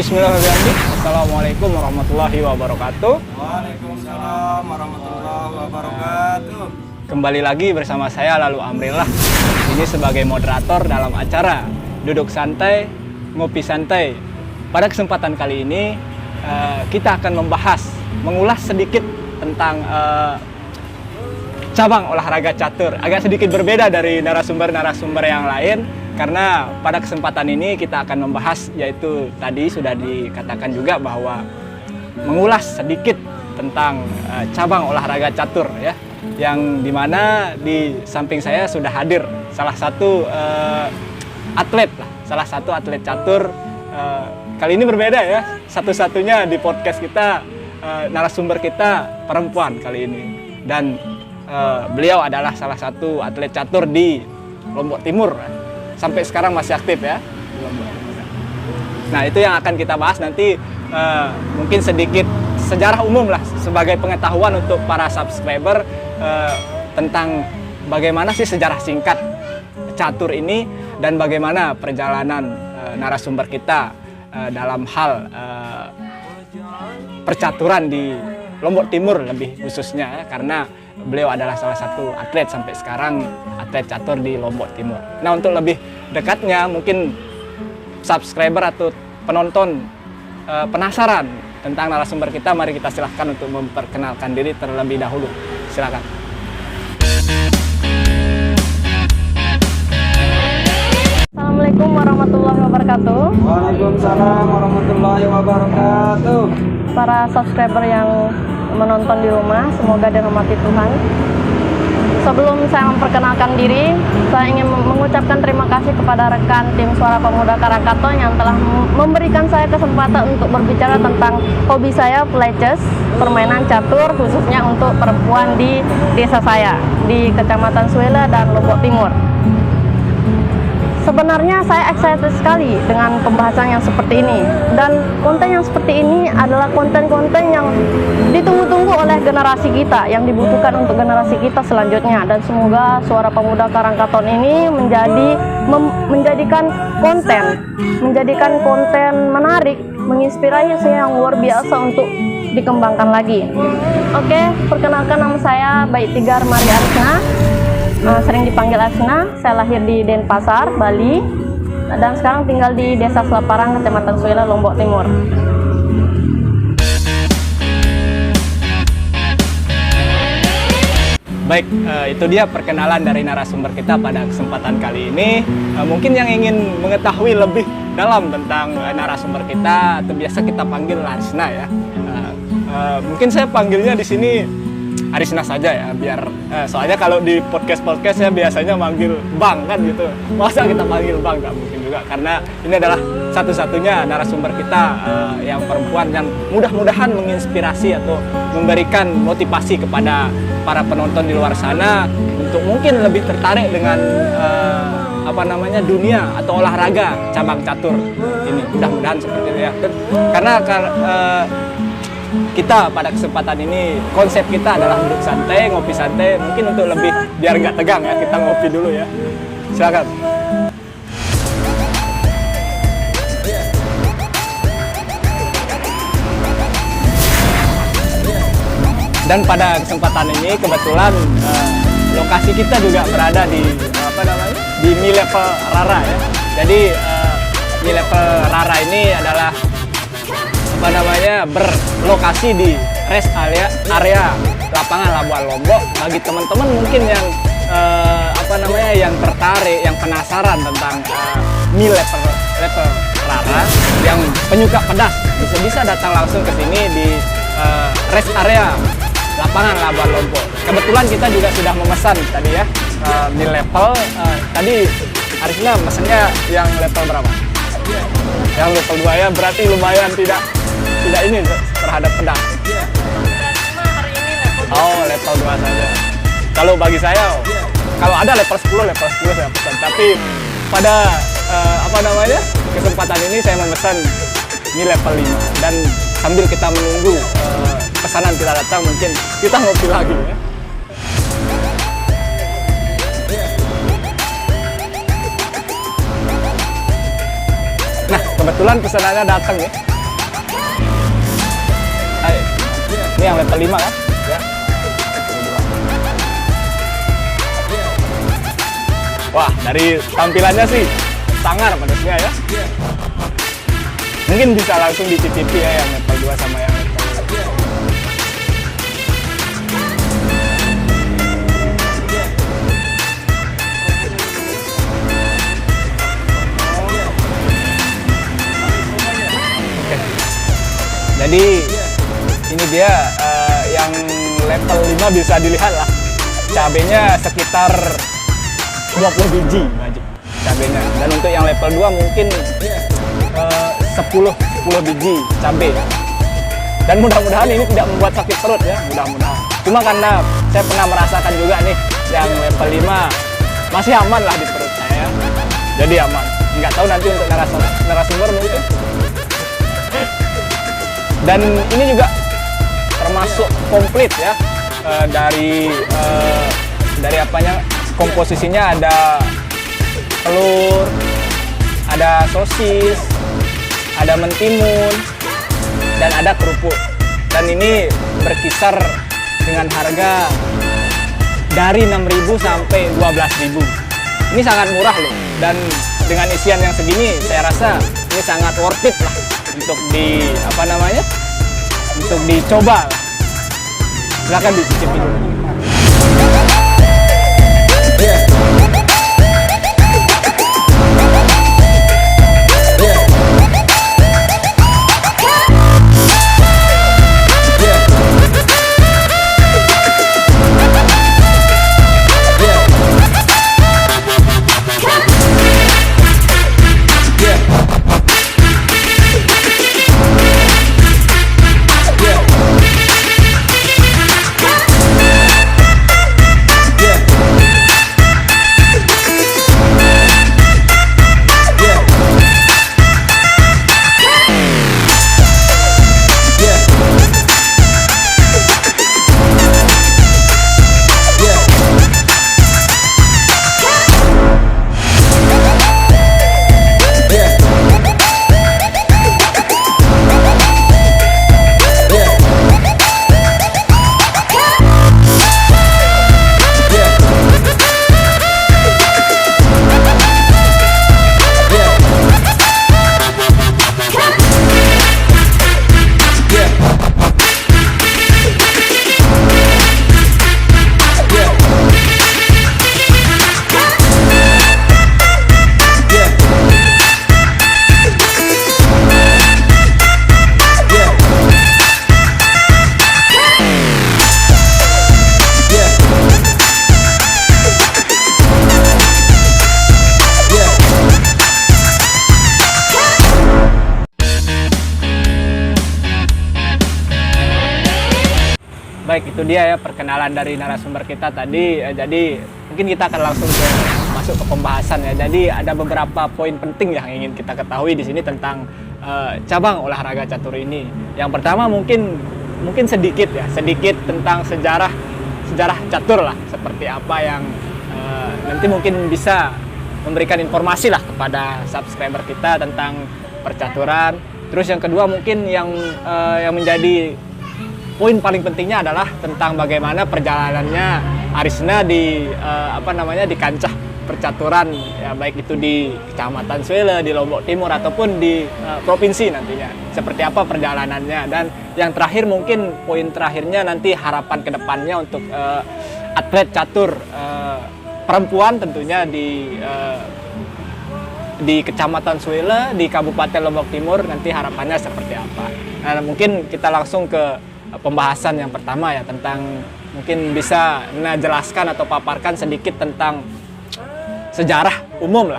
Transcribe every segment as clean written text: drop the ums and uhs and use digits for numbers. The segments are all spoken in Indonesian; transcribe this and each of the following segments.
Bismillahirrahmanirrahim. Assalamualaikum warahmatullahi wabarakatuh. Waalaikumsalam warahmatullahi wabarakatuh. Kembali lagi bersama saya Lalu Amrillah. Ini sebagai moderator dalam acara Duduk Santai, Ngopi Santai. Pada kesempatan kali ini kita akan mengulas sedikit tentang cabang olahraga catur. Agak sedikit berbeda dari narasumber-narasumber yang lain. Karena pada kesempatan ini kita akan membahas, yaitu tadi sudah dikatakan juga bahwa mengulas sedikit tentang cabang olahraga catur ya, yang dimana di samping saya sudah hadir salah satu atlet catur. Kali ini berbeda ya, satu-satunya di podcast kita narasumber kita perempuan kali ini, dan beliau adalah salah satu atlet catur di Lombok Timur. Sampai sekarang masih aktif ya. Nah, itu yang akan kita bahas nanti, mungkin sedikit sejarah umum lah sebagai pengetahuan untuk para subscriber tentang bagaimana sih sejarah singkat catur ini dan bagaimana perjalanan narasumber kita dalam hal percaturan di Lombok Timur lebih khususnya ya, karena beliau adalah salah satu atlet sampai sekarang, atlet catur di Lombok Timur. Nah, untuk lebih dekatnya mungkin subscriber atau penonton penasaran tentang narasumber kita, mari kita silahkan untuk memperkenalkan diri terlebih dahulu. Silakan. Assalamualaikum warahmatullahi wabarakatuh. Waalaikumsalam warahmatullahi wabarakatuh. Para subscriber yang menonton di rumah, semoga dirahmati Tuhan. Sebelum saya memperkenalkan diri, saya ingin mengucapkan terima kasih kepada rekan tim Suara Pemuda Karangkaton yang telah memberikan saya kesempatan untuk berbicara tentang hobi saya, play chess, permainan catur, khususnya untuk perempuan di desa saya, di Kecamatan Suela dan Lombok Timur. Sebenarnya saya excited sekali dengan pembahasan yang seperti ini, dan konten yang seperti ini adalah konten-konten yang ditunggu-tunggu oleh generasi kita, yang dibutuhkan untuk generasi kita selanjutnya. Dan semoga Suara Pemuda Karangkaton ini menjadikan konten menarik, menginspirasi yang luar biasa untuk dikembangkan lagi. Oke, perkenalkan nama saya Baik Tigar Maria Arsna. Sering dipanggil Asna. Saya lahir di Denpasar, Bali, dan sekarang tinggal di Desa Selaparang, Kecamatan Suela, Lombok Timur. Baik, itu dia perkenalan dari narasumber kita pada kesempatan kali ini. Mungkin yang ingin mengetahui lebih dalam tentang narasumber kita, atau biasa kita panggil Arisna ya. Mungkin saya panggilnya di sini Arisna saja ya, biar soalnya kalau di podcast ya biasanya manggil Bang kan gitu. Masa kita panggil Bang, nggak mungkin juga, karena ini adalah satu-satunya narasumber kita yang perempuan, yang mudah-mudahan menginspirasi atau memberikan motivasi kepada para penonton di luar sana untuk mungkin lebih tertarik dengan dunia atau olahraga cabang catur ini. Mudah-mudahan seperti itu ya. Karena kita pada kesempatan ini konsep kita adalah duduk santai, ngopi santai. Mungkin untuk lebih biar nggak tegang ya, kita ngopi dulu ya. Silakan. Dan pada kesempatan ini kebetulan lokasi kita juga berada di di Mi Level Rara ya. Jadi Mi Level Rara ini adalah berlokasi di rest area lapangan Labuan Lombok. Bagi teman-teman mungkin yang yang tertarik, yang penasaran tentang Mi Level Rara, yang penyuka pedas, bisa datang langsung ke sini di rest area lapangan Labuan Lombok. Kebetulan kita juga sudah memesan tadi ya Mi Level. Tadi Arisna mesennya yang level berapa? Yang level 2 ya, berarti lumayan tidak ini terhadap pedas. Oh, level 2 saja. Kalau bagi saya, kalau ada level 10 saya pesan. Tapi pada kesempatan ini saya memesan ini level 5, dan sambil kita menunggu pesanan kita datang, mungkin kita ngopi lagi ya. Nah, kebetulan pesanannya datang ya. Ini yang level 5 kan? Ya. Wah, dari tampilannya sih sangar pedasnya ya. Mungkin bisa langsung dicicipi ya yang level 2 sama yang level 1. Jadi ini dia yang level 5 bisa dilihat lah. Cabenya sekitar 20 biji wajib cabenya. Dan untuk yang level 2 mungkin 10 biji cabai. Dan mudah-mudahan ini tidak membuat sakit perut ya, mudah-mudahan. Cuma karena saya pernah merasakan juga nih yang level 5 masih aman lah di perut saya. Jadi aman. Nggak tahu nanti untuk narasumber mungkin. Dan ini juga termasuk komplit ya, dari apanya, komposisinya ada telur, ada sosis, ada mentimun, dan ada kerupuk. Dan ini berkisar dengan harga dari 6.000 sampai 12.000. Ini sangat murah loh, dan dengan isian yang segini saya rasa ini sangat worth it lah untuk untuk dicoba. Silahkan dicicipi dulu. Baik, itu dia ya perkenalan dari narasumber kita tadi. Jadi mungkin kita akan langsung masuk ke pembahasan ya. Jadi ada beberapa poin penting yang ingin kita ketahui di sini tentang cabang olahraga catur ini. Yang pertama mungkin sedikit tentang sejarah catur lah, seperti apa yang nanti mungkin bisa memberikan informasi lah kepada subscriber kita tentang percaturan. Terus yang kedua mungkin yang menjadi poin paling pentingnya adalah tentang bagaimana perjalanannya Arisna di di kancah percaturan ya, baik itu di Kecamatan Suele, di Lombok Timur ataupun di provinsi nantinya. Seperti apa perjalanannya, dan yang terakhir mungkin poin terakhirnya nanti harapan kedepannya untuk atlet catur perempuan tentunya di Kecamatan Suele, di Kabupaten Lombok Timur, nanti harapannya seperti apa. Nah, mungkin kita langsung ke pembahasan yang pertama ya, tentang mungkin bisa jelaskan atau paparkan sedikit tentang sejarah umum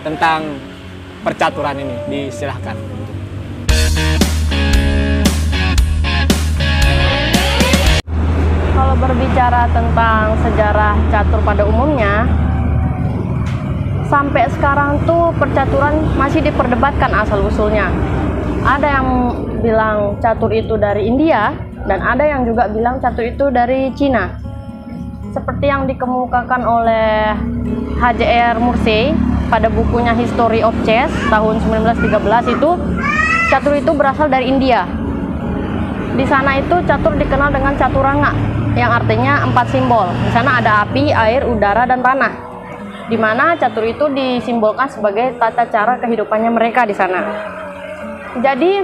tentang percaturan ini. Disilahkan. Kalau berbicara tentang sejarah catur pada umumnya, sampai sekarang tuh percaturan masih diperdebatkan asal-usulnya. Ada yang bilang catur itu dari India, dan ada yang juga bilang catur itu dari Cina. Seperti yang dikemukakan oleh H.J.R. Mursey pada bukunya History of Chess tahun 1913 itu, catur itu berasal dari India. di sana itu catur dikenal dengan caturanga, yang artinya 4 simbol. Di sana ada api, air, udara, dan tanah. Di mana catur itu disimbolkan sebagai tata cara kehidupannya mereka di sana. Jadi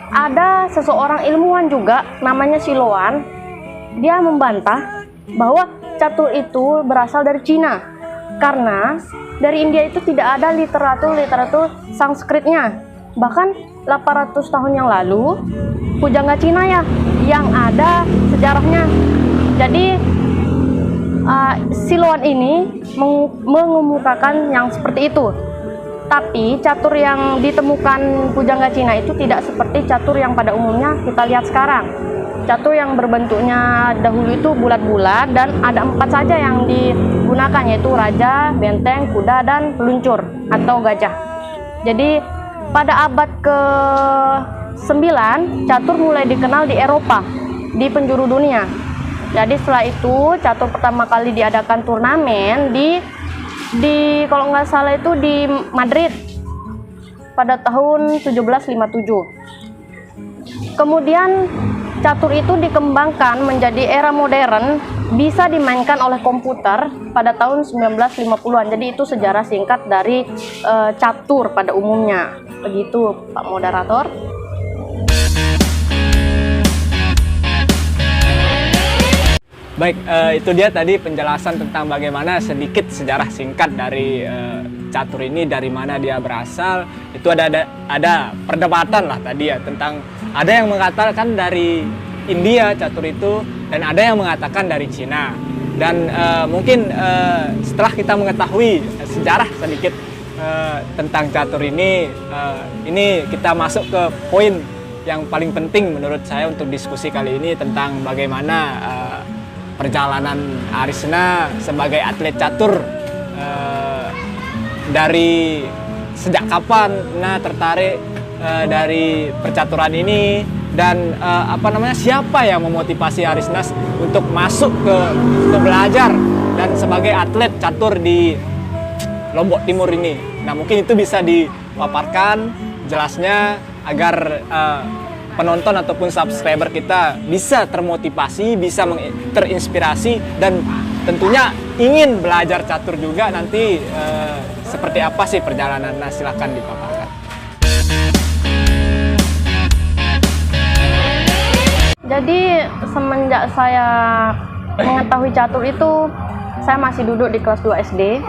ada seseorang ilmuwan juga namanya Siloan. Dia membantah bahwa catur itu berasal dari Cina, karena dari India itu tidak ada literatur Sanskritnya. Bahkan 800 tahun yang lalu pujangga Cina ya yang ada sejarahnya. Jadi Siloan ini mengemukakan yang seperti itu. Tapi catur yang ditemukan pujangga Cina itu tidak seperti catur yang pada umumnya kita lihat sekarang. Catur yang berbentuknya dahulu itu bulat-bulat dan ada 4 saja yang digunakan, yaitu raja, benteng, kuda, dan peluncur atau gajah. Jadi pada abad ke-9 catur mulai dikenal di Eropa, di penjuru dunia. Jadi setelah itu catur pertama kali diadakan turnamen di kalau nggak salah itu di Madrid pada tahun 1757. Kemudian catur itu dikembangkan menjadi era modern, bisa dimainkan oleh komputer pada tahun 1950-an. Jadi itu sejarah singkat dari catur pada umumnya. Begitu, Pak Moderator. Baik, itu dia tadi penjelasan tentang bagaimana sedikit sejarah singkat dari catur ini, dari mana dia berasal. Itu ada perdebatan lah tadi ya, tentang ada yang mengatakan dari India catur itu, dan ada yang mengatakan dari Cina. Dan mungkin setelah kita mengetahui sejarah sedikit tentang catur ini kita masuk ke poin yang paling penting menurut saya untuk diskusi kali ini, tentang bagaimana perjalanan Arisna sebagai atlet catur, dari sejak kapan tertarik dari percaturan ini, dan siapa yang memotivasi Arisna untuk masuk untuk belajar dan sebagai atlet catur di Lombok Timur ini. Nah, mungkin itu bisa dipaparkan jelasnya agar penonton ataupun subscriber kita bisa termotivasi, bisa terinspirasi, dan tentunya ingin belajar catur juga nanti. Seperti apa sih perjalanan? Nah, silahkan dipaparkan. Jadi semenjak saya mengetahui catur itu, saya masih duduk di kelas 2 SD.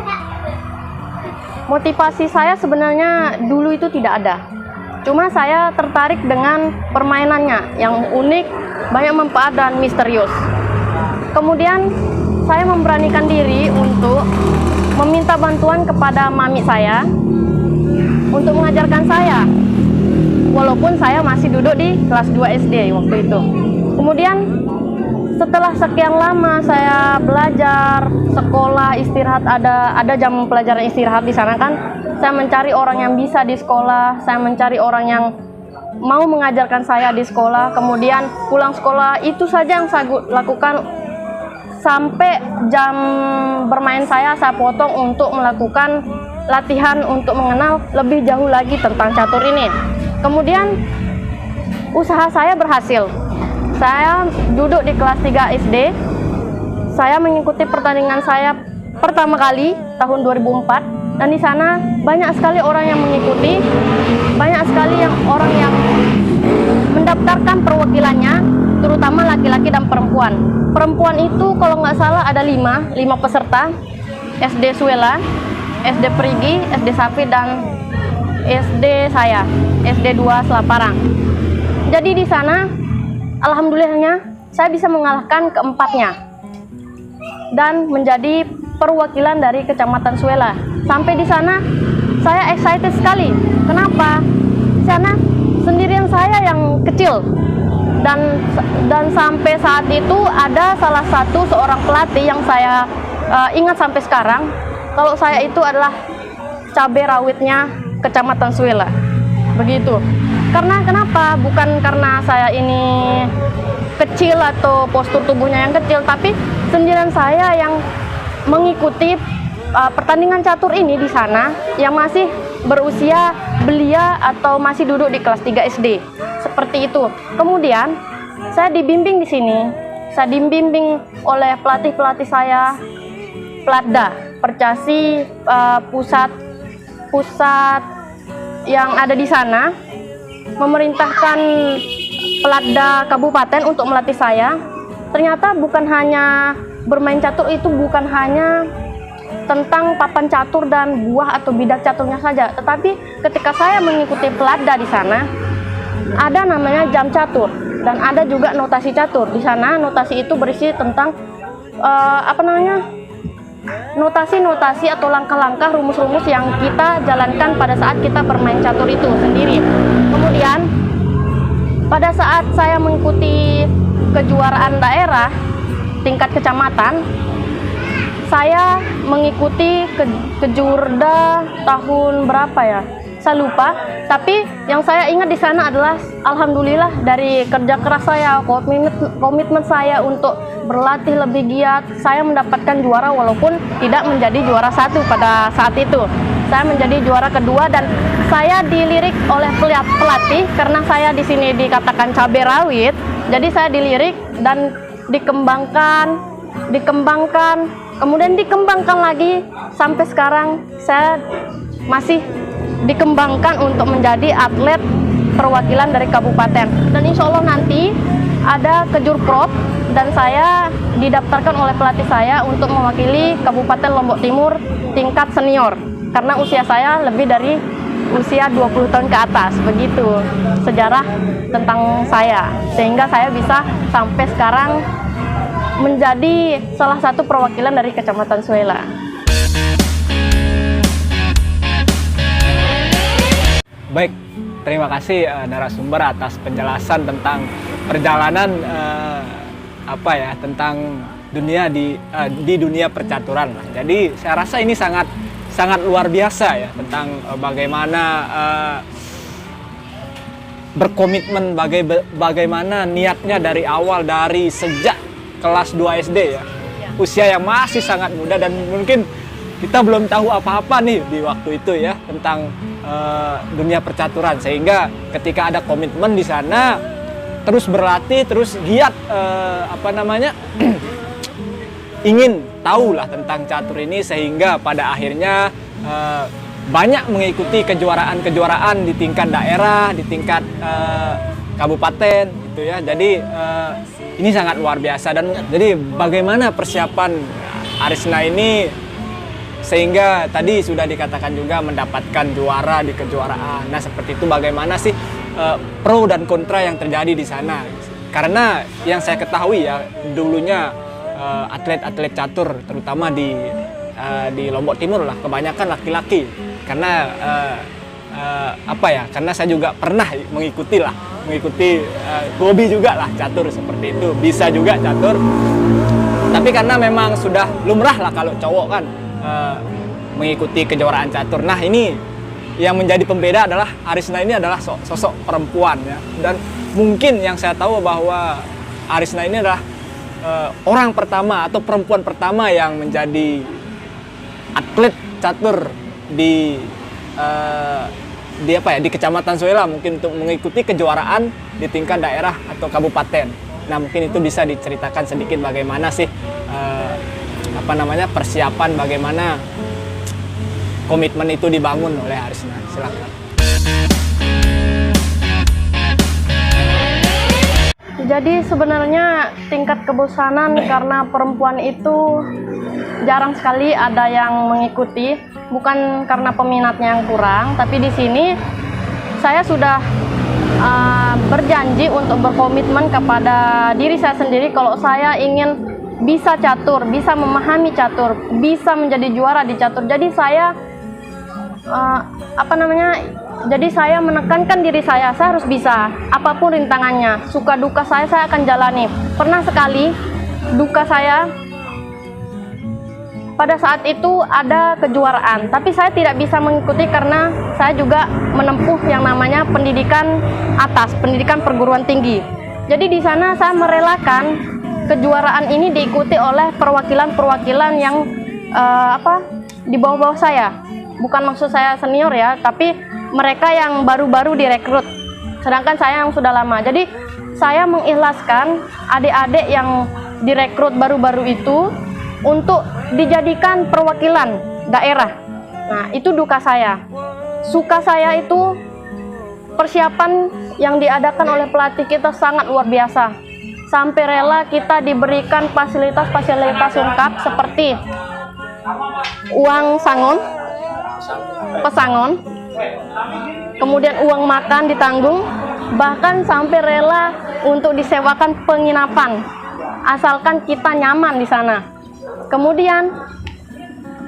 Motivasi saya sebenarnya dulu itu tidak ada. Cuma saya tertarik dengan permainannya yang unik, banyak manfaat dan misterius. Kemudian saya memberanikan diri untuk meminta bantuan kepada mami saya untuk mengajarkan saya, walaupun saya masih duduk di kelas 2 SD waktu itu. Kemudian setelah sekian lama saya belajar, sekolah, istirahat, ada jam pelajaran istirahat di sana kan. Saya mencari orang yang bisa di sekolah, saya mencari orang yang mau mengajarkan saya di sekolah. Kemudian pulang sekolah, itu saja yang saya lakukan. Sampai jam bermain saya potong untuk melakukan latihan untuk mengenal lebih jauh lagi tentang catur ini. Kemudian usaha saya berhasil. Saya duduk di kelas 3 SD. Saya mengikuti pertandingan saya pertama kali tahun 2004, dan di sana banyak sekali orang yang mengikuti, banyak sekali orang yang mendaftarkan perwakilannya, terutama laki-laki dan perempuan. Perempuan itu kalau nggak salah ada 5 peserta, SD Suela, SD Perigi, SD Sapi, dan SD saya, SD 2 Selaparang. Jadi di sana, alhamdulillahnya, saya bisa mengalahkan keempatnya dan menjadi perwakilan dari Kecamatan Suela. Sampai di sana, saya excited sekali. Kenapa? Di sana sendirian saya yang kecil. Dan sampai saat itu ada salah satu seorang pelatih yang saya ingat sampai sekarang, kalau saya itu adalah cabai rawitnya Kecamatan Suela. Begitu. Karena kenapa? Bukan karena saya ini kecil atau postur tubuhnya yang kecil, tapi sendirian saya yang mengikuti pertandingan catur ini di sana, yang masih berusia belia atau masih duduk di kelas 3 SD. Seperti itu. Kemudian saya dibimbing di sini. Saya dibimbing oleh pelatih-pelatih saya, Platda, Percasi, pusat yang ada di sana, memerintahkan Platda Kabupaten untuk melatih saya. Ternyata bukan hanya bermain catur, itu bukan hanya tentang papan catur dan buah atau bidak caturnya saja, tetapi ketika saya mengikuti Platda di sana, ada namanya jam catur dan ada juga notasi catur. Di sana notasi itu berisi tentang notasi-notasi atau langkah-langkah, rumus-rumus yang kita jalankan pada saat kita bermain catur itu sendiri. Kemudian pada saat saya mengikuti kejuaraan daerah tingkat kecamatan, saya mengikuti kejurda tahun berapa ya? Saya lupa, tapi yang saya ingat di sana adalah alhamdulillah dari kerja keras saya, komitmen saya untuk berlatih lebih giat, saya mendapatkan juara walaupun tidak menjadi juara 1 pada saat itu. Saya menjadi juara kedua dan saya dilirik oleh pelatih karena saya di sini dikatakan cabai rawit. Jadi saya dilirik dan dikembangkan, kemudian dikembangkan lagi sampai sekarang saya masih dikembangkan untuk menjadi atlet perwakilan dari kabupaten. Dan insya Allah nanti ada kejurprov dan saya didaftarkan oleh pelatih saya untuk mewakili Kabupaten Lombok Timur tingkat senior karena usia saya lebih dari usia 20 tahun ke atas. Begitu sejarah tentang saya, sehingga saya bisa sampai sekarang menjadi salah satu perwakilan dari Kecamatan Suela. Baik, terima kasih narasumber atas penjelasan tentang perjalanan tentang dunia di dunia percaturan. Jadi saya rasa ini sangat luar biasa ya tentang bagaimana berkomitmen, bagaimana niatnya dari awal, dari sejak kelas 2 SD ya. Usia yang masih sangat muda dan mungkin kita belum tahu apa-apa nih di waktu itu ya tentang dunia percaturan, sehingga ketika ada komitmen di sana, terus berlatih, terus giat ingin tahulah tentang catur ini, sehingga pada akhirnya banyak mengikuti kejuaraan di tingkat daerah, di tingkat kabupaten gitu ya. Jadi ini sangat luar biasa. Dan jadi bagaimana persiapan Arisna ini sehingga tadi sudah dikatakan juga mendapatkan juara di kejuaraan. Nah, seperti itu bagaimana sih pro dan kontra yang terjadi di sana? Karena yang saya ketahui ya, dulunya atlet-atlet catur terutama di Lombok Timur lah kebanyakan laki-laki. Karena karena saya juga pernah mengikuti hobi juga lah catur seperti itu. Bisa juga catur. Tapi karena memang sudah lumrah lah kalau cowok kan mengikuti kejuaraan catur. Nah, ini yang menjadi pembeda adalah Arisna ini adalah sosok perempuan ya. Dan mungkin yang saya tahu bahwa Arisna ini adalah orang pertama atau perempuan pertama yang menjadi atlet catur di Kecamatan Suela, mungkin untuk mengikuti kejuaraan di tingkat daerah atau kabupaten. Nah, mungkin itu bisa diceritakan sedikit bagaimana sih persiapan, bagaimana komitmen itu dibangun oleh Arisna. Silakan. Jadi sebenarnya tingkat kebosanan karena perempuan itu jarang sekali ada yang mengikuti, bukan karena peminatnya yang kurang, tapi di sini saya sudah berjanji untuk berkomitmen kepada diri saya sendiri kalau saya ingin bisa catur, bisa memahami catur, bisa menjadi juara di catur. Jadi saya jadi saya menekankan diri saya harus bisa apapun rintangannya, suka duka saya akan jalani. Pernah sekali duka saya pada saat itu ada kejuaraan, tapi saya tidak bisa mengikuti karena saya juga menempuh yang namanya pendidikan atas, pendidikan perguruan tinggi. Jadi di sana saya merelakan kejuaraan ini diikuti oleh perwakilan-perwakilan yang di bawah-bawah saya. Bukan maksud saya senior ya, tapi mereka yang baru-baru direkrut. Sedangkan saya yang sudah lama. Jadi saya mengikhlaskan adik-adik yang direkrut baru-baru itu untuk dijadikan perwakilan daerah. Nah, itu duka saya. Suka saya itu persiapan yang diadakan oleh pelatih kita sangat luar biasa. Sampai rela kita diberikan fasilitas-fasilitas lengkap seperti uang sangon, pesangon, kemudian uang makan ditanggung, bahkan sampai rela untuk disewakan penginapan, asalkan kita nyaman di sana. Kemudian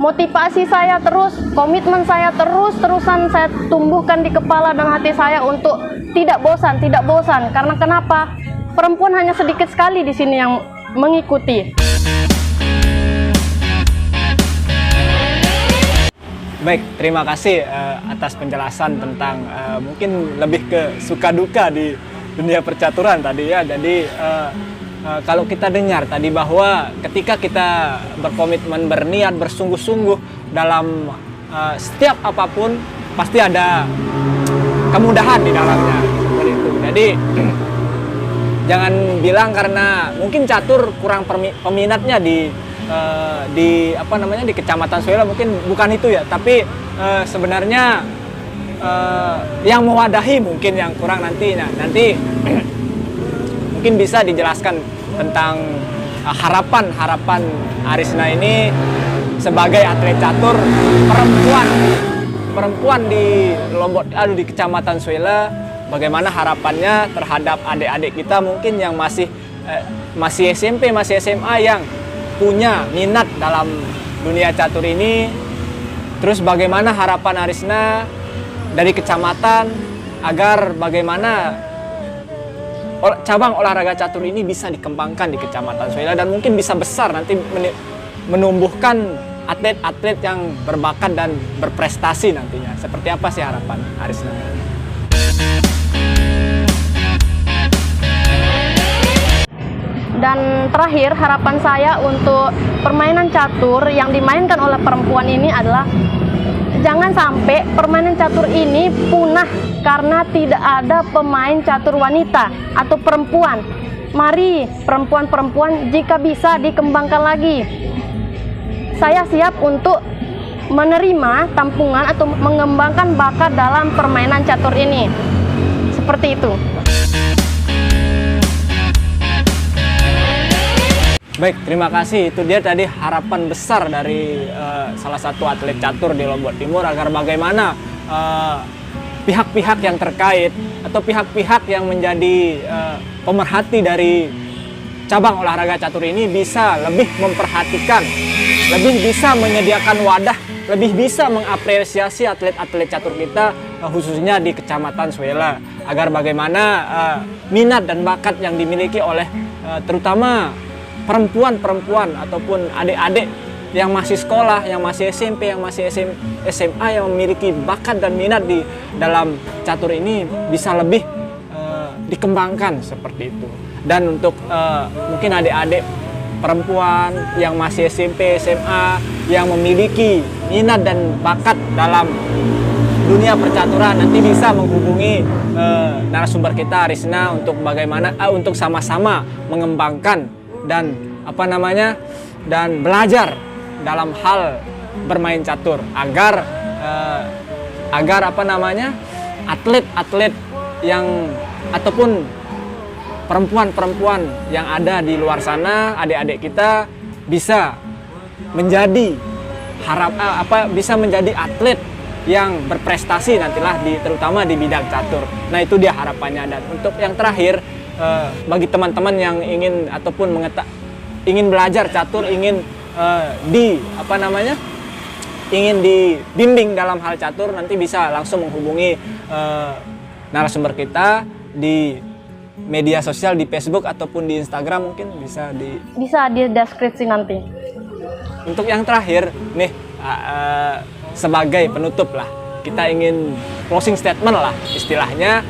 motivasi saya terus, komitmen saya terus-terusan saya tumbuhkan di kepala dan hati saya untuk tidak bosan. Karena kenapa? Perempuan hanya sedikit sekali di sini yang mengikuti. Baik, terima kasih atas penjelasan tentang mungkin lebih ke suka duka di dunia percaturan tadi ya. Jadi kalau kita dengar tadi bahwa ketika kita berkomitmen, berniat, bersungguh-sungguh dalam setiap apapun pasti ada kemudahan di dalamnya seperti itu. Jadi jangan bilang karena mungkin catur kurang peminatnya di apa namanya di Kecamatan Suela, mungkin bukan itu ya, tapi sebenarnya yang mewadahi mungkin yang kurang nanti mungkin bisa dijelaskan tentang harapan Arisna ini sebagai atlet catur perempuan di di Kecamatan Suela, bagaimana harapannya terhadap adik-adik kita mungkin yang masih SMP, masih SMA yang punya minat dalam dunia catur ini. Terus bagaimana harapan Arisna dari kecamatan agar bagaimana cabang olahraga catur ini bisa dikembangkan di Kecamatan Suela dan mungkin bisa besar nanti menumbuhkan atlet-atlet yang berbakat dan berprestasi nantinya. Seperti apa sih harapan Arisna? Dan terakhir, harapan saya untuk permainan catur yang dimainkan oleh perempuan ini adalah jangan sampai permainan catur ini punah karena tidak ada pemain catur wanita atau perempuan. Mari perempuan-perempuan jika bisa dikembangkan lagi. Saya siap untuk menerima tampungan atau mengembangkan bakat dalam permainan catur ini. Seperti itu. Baik, terima kasih. Itu dia tadi harapan besar dari salah satu atlet catur di Lombok Timur agar bagaimana pihak-pihak yang terkait atau pihak-pihak yang menjadi pemerhati dari cabang olahraga catur ini bisa lebih memperhatikan, lebih bisa menyediakan wadah, lebih bisa mengapresiasi atlet-atlet catur kita khususnya di Kecamatan Suela agar bagaimana minat dan bakat yang dimiliki oleh terutama perempuan-perempuan ataupun adik-adik yang masih sekolah, yang masih SMP, yang masih SMA yang memiliki bakat dan minat di dalam catur ini bisa lebih dikembangkan seperti itu. Dan untuk mungkin adik-adik perempuan yang masih SMP, SMA yang memiliki minat dan bakat dalam dunia percaturan nanti bisa menghubungi narasumber kita Arisna untuk bagaimana untuk sama-sama mengembangkan dan dan belajar dalam hal bermain catur agar atlet-atlet yang ataupun perempuan-perempuan yang ada di luar sana, adik-adik kita bisa menjadi bisa menjadi atlet yang berprestasi nantilah terutama di bidang catur. Nah, itu dia harapannya. Dan untuk yang terakhir, bagi teman-teman yang ingin ataupun ingin belajar catur, ingin ingin dibimbing dalam hal catur, nanti bisa langsung menghubungi narasumber kita di media sosial, di Facebook ataupun di Instagram, mungkin bisa di deskripsi nanti. Untuk yang terakhir nih, sebagai penutup lah, kita ingin closing statement lah istilahnya,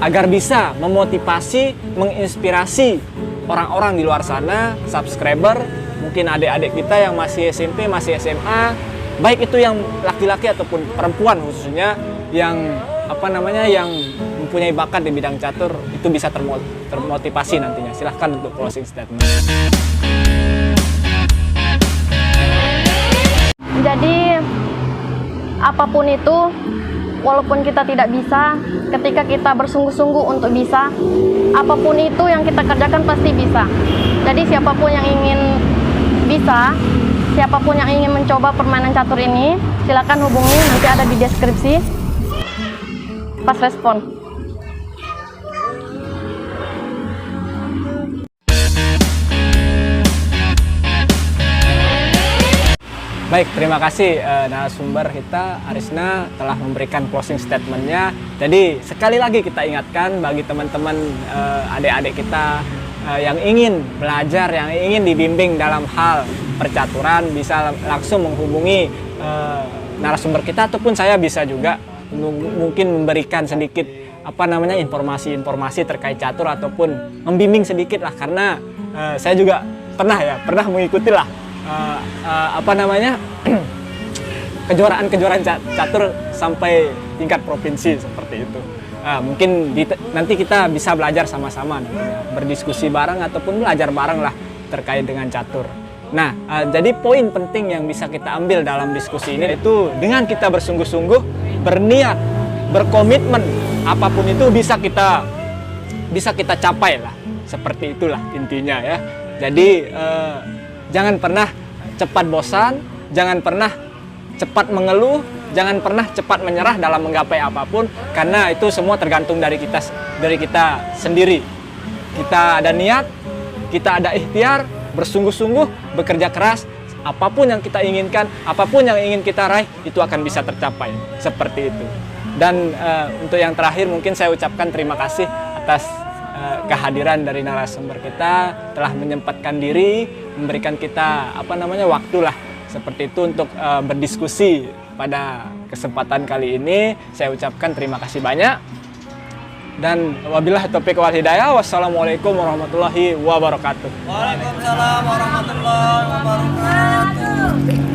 agar bisa memotivasi, menginspirasi orang-orang di luar sana, subscriber, mungkin adik-adik kita yang masih SMP, masih SMA, baik itu yang laki-laki ataupun perempuan khususnya, yang yang mempunyai bakat di bidang catur itu bisa termotivasi nantinya. Silahkan untuk closing statement. Jadi apapun itu, walaupun kita tidak bisa, ketika kita bersungguh-sungguh untuk bisa, apapun itu yang kita kerjakan pasti bisa. Jadi siapapun yang ingin bisa, siapapun yang ingin mencoba permainan catur ini, silakan hubungi, nanti ada di deskripsi. Pas respon. Baik, terima kasih narasumber kita Arisna telah memberikan closing statementnya. Jadi sekali lagi kita ingatkan bagi teman-teman adik-adik kita yang ingin belajar, yang ingin dibimbing dalam hal percaturan, bisa langsung menghubungi narasumber kita ataupun saya bisa juga mungkin memberikan sedikit informasi-informasi terkait catur ataupun membimbing sedikit lah, karena saya juga pernah mengikuti lah kejuaraan catur sampai tingkat provinsi seperti itu. Mungkin nanti kita bisa belajar sama-sama, berdiskusi bareng ataupun belajar bareng lah terkait dengan catur. Nah, jadi poin penting yang bisa kita ambil dalam diskusi ini itu dengan kita bersungguh-sungguh, berniat, berkomitmen, apapun itu bisa kita capai lah. Seperti itulah intinya ya. Jadi jangan pernah cepat bosan, jangan pernah cepat mengeluh, jangan pernah cepat menyerah dalam menggapai apapun, karena itu semua tergantung dari kita sendiri. Kita ada niat, kita ada ikhtiar, bersungguh-sungguh, bekerja keras, apapun yang kita inginkan, apapun yang ingin kita raih, itu akan bisa tercapai. Seperti itu. Dan untuk yang terakhir mungkin saya ucapkan terima kasih atas kehadiran dari narasumber kita, telah menyempatkan diri, memberikan kita waktu lah seperti itu untuk berdiskusi pada kesempatan kali ini. Saya ucapkan terima kasih banyak. Dan wabillahi taufiq wal hidayah. Wassalamualaikum warahmatullahi wabarakatuh. Waalaikumsalam warahmatullahi wabarakatuh.